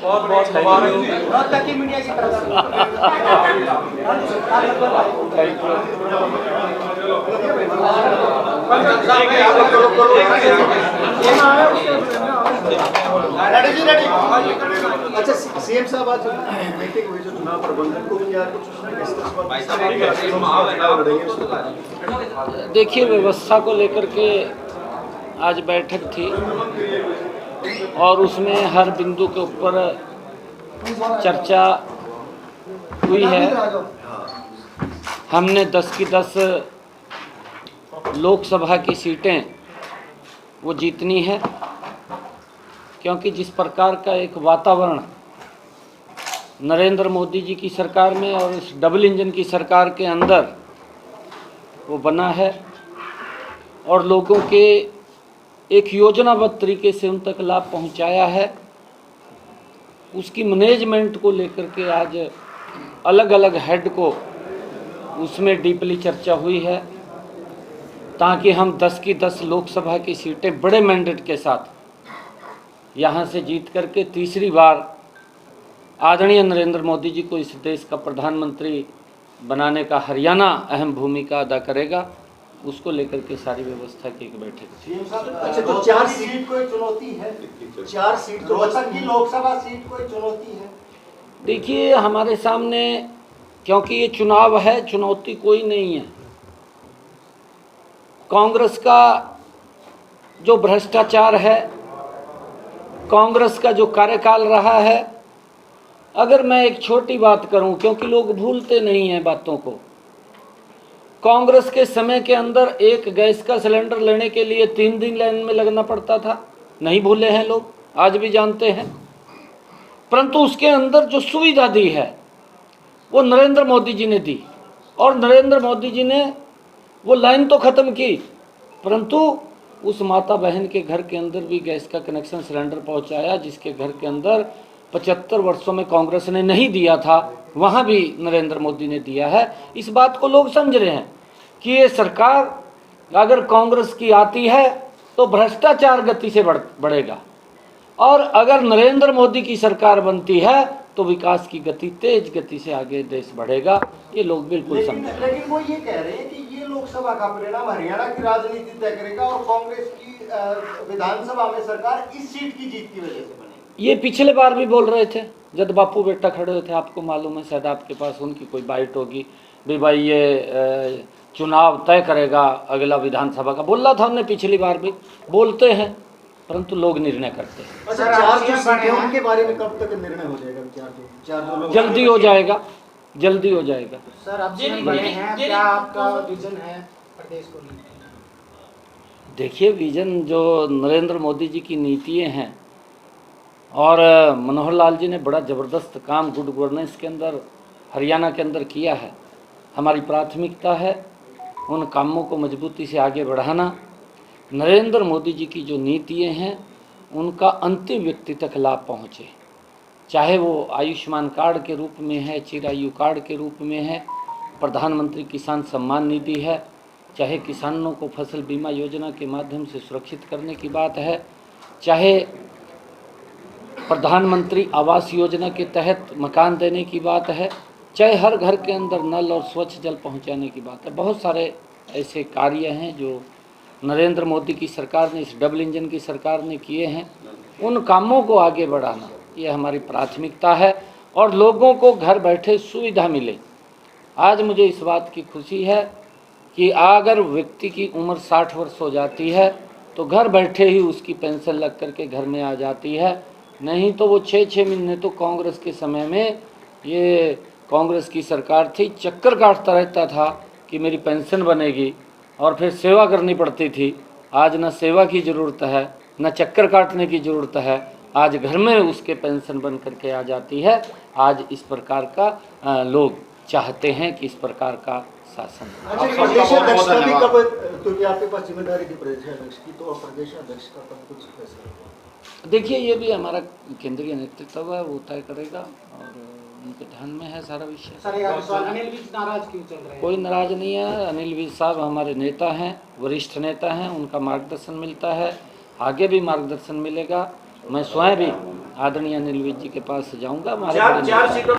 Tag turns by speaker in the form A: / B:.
A: बहुत बहुत
B: thank you media की तरफ
C: अच्छा सीएम साहब आज मीटिंग हुई जो चुनाव प्रबंधन को क्या कुछ
D: देखिए, व्यवस्था को लेकर के आज बैठक थी और उसमें हर बिंदु के ऊपर चर्चा हुई है। हमने 10 की 10 लोकसभा की सीटें वो जीतनी है, क्योंकि जिस प्रकार का एक वातावरण नरेंद्र मोदी जी की सरकार में और इस डबल इंजन की सरकार के अंदर वो बना है और लोगों के एक योजनाबद्ध तरीके से उन तक लाभ पहुंचाया है, उसकी मैनेजमेंट को लेकर के आज अलग अलग हेड को उसमें डीपली चर्चा हुई है, ताकि हम 10 की 10 लोकसभा की सीटें बड़े मैंडेट के साथ यहाँ से जीत करके तीसरी बार आदरणीय नरेंद्र मोदी जी को इस देश का प्रधानमंत्री बनाने का हरियाणा अहम भूमिका अदा करेगा, उसको लेकर के सारी व्यवस्था की एक बैठक थी।
C: अच्छा, तो 4 सीट कोई चुनौती है? 4 सीट रोहतक की लोकसभा सीट कोई चुनौती है?
D: देखिए, हमारे सामने क्योंकि ये चुनाव है, चुनौती कोई नहीं है। कांग्रेस का जो भ्रष्टाचार है, कांग्रेस का जो कार्यकाल रहा है, अगर मैं एक छोटी बात करूं, क्योंकि लोग भूलते नहीं हैं बातों को, कांग्रेस के समय के अंदर एक गैस का सिलेंडर लेने के लिए 3 दिन लाइन में लगना पड़ता था, नहीं भूले हैं लोग, आज भी जानते हैं। परंतु उसके अंदर जो सुविधा दी है वो नरेंद्र मोदी जी ने दी, और नरेंद्र मोदी जी ने वो लाइन तो ख़त्म की, परंतु उस माता बहन के घर के अंदर भी गैस का कनेक्शन सिलेंडर पहुंचाया, जिसके घर के अंदर 75 वर्षों में कांग्रेस ने नहीं दिया था, वहाँ भी नरेंद्र मोदी ने दिया है। इस बात को लोग समझ रहे हैं कि ये सरकार अगर कांग्रेस की आती है तो भ्रष्टाचार गति से बढ़ेगा, और अगर नरेंद्र मोदी की सरकार बनती है तो विकास की गति तेज गति से आगे देश बढ़ेगा। ये लोग बिल्कुल समझ।
C: लेकिन वो ये कह रहे हैं कि ये लोकसभा का परिणाम हरियाणा की राजनीति तय करेगा और कांग्रेस की विधानसभा में सरकार इस सीट की जीत की वजह से बनेगी।
D: ये पिछले बार भी बोल रहे थे, जब बापू बेटा खड़े हुए थे, आपको मालूम है, शायद आपके पास उनकी कोई बाइट होगी, भाई ये चुनाव तय करेगा अगला विधानसभा का, बोला था उन्होंने, पिछली बार भी बोलते हैं, परंतु लोग निर्णय करते हैं।
C: अच्छा, 4 जो सीटें उनके बारे में कब तक निर्णय हो जाएगा?
D: जल्दी हो जाएगा, जल्दी हो जाएगा।
B: सर, आप बड़े हैं, क्या आपका विजन है प्रदेश को लेकर?
D: देखिए, विजन जो नरेंद्र मोदी जी की नीतियाँ हैं, और मनोहर लाल जी ने बड़ा ज़बरदस्त काम गुड गवर्नेंस के अंदर हरियाणा के अंदर किया है। हमारी प्राथमिकता है उन कामों को मजबूती से आगे बढ़ाना। नरेंद्र मोदी जी की जो नीतियाँ हैं उनका अंतिम व्यक्ति तक लाभ पहुँचे, चाहे वो आयुष्मान कार्ड के रूप में है, चिरायु कार्ड के रूप में है, प्रधानमंत्री किसान सम्मान निधि है, चाहे किसानों को फसल बीमा योजना के माध्यम से सुरक्षित करने की बात है, चाहे प्रधानमंत्री आवास योजना के तहत मकान देने की बात है, चाहे हर घर के अंदर नल और स्वच्छ जल पहुंचाने की बात है। बहुत सारे ऐसे कार्य हैं जो नरेंद्र मोदी की सरकार ने, इस डबल इंजन की सरकार ने किए हैं। उन कामों को आगे बढ़ाना ये हमारी प्राथमिकता है, और लोगों को घर बैठे सुविधा मिले। आज मुझे इस बात की खुशी है कि अगर व्यक्ति की उम्र 60 वर्ष हो जाती है तो घर बैठे ही उसकी पेंशन लग करके घर में आ जाती है, नहीं तो वो 6-6 महीने तो कांग्रेस के समय में, ये कांग्रेस की सरकार थी, चक्कर काटता रहता था कि मेरी पेंशन बनेगी, और फिर सेवा करनी पड़ती थी। आज न सेवा की ज़रूरत है, न चक्कर काटने की ज़रूरत है, आज घर में उसके पेंशन बन करके आ जाती है। आज इस प्रकार का लोग चाहते हैं कि इस प्रकार का शासन।
C: प्रदेशाध्यक्ष का भी कब, क्योंकि आपके पास जिम्मेदारी थी प्रदेशाध्यक्ष की, तो प्रदेशाध्यक्ष का कब कुछ फैसला?
D: देखिए, ये भी हमारा केंद्रीय नेतृत्व है, वो तय करेगा, और उनके ध्यान में है सारा विषय।
B: सर, अनिल विज नाराज क्यों चल रहे हैं?
D: कोई नाराज नहीं है। अनिल विज साहब हमारे नेता हैं, वरिष्ठ नेता हैं, उनका मार्गदर्शन मिलता है, आगे भी मार्गदर्शन मिलेगा। मैं स्वयं भी आदरणीय अनिल विज जी के पास जाऊंगा। हमारे
A: चार
D: बड़े
A: चार
D: नेता हैं।
A: सीटों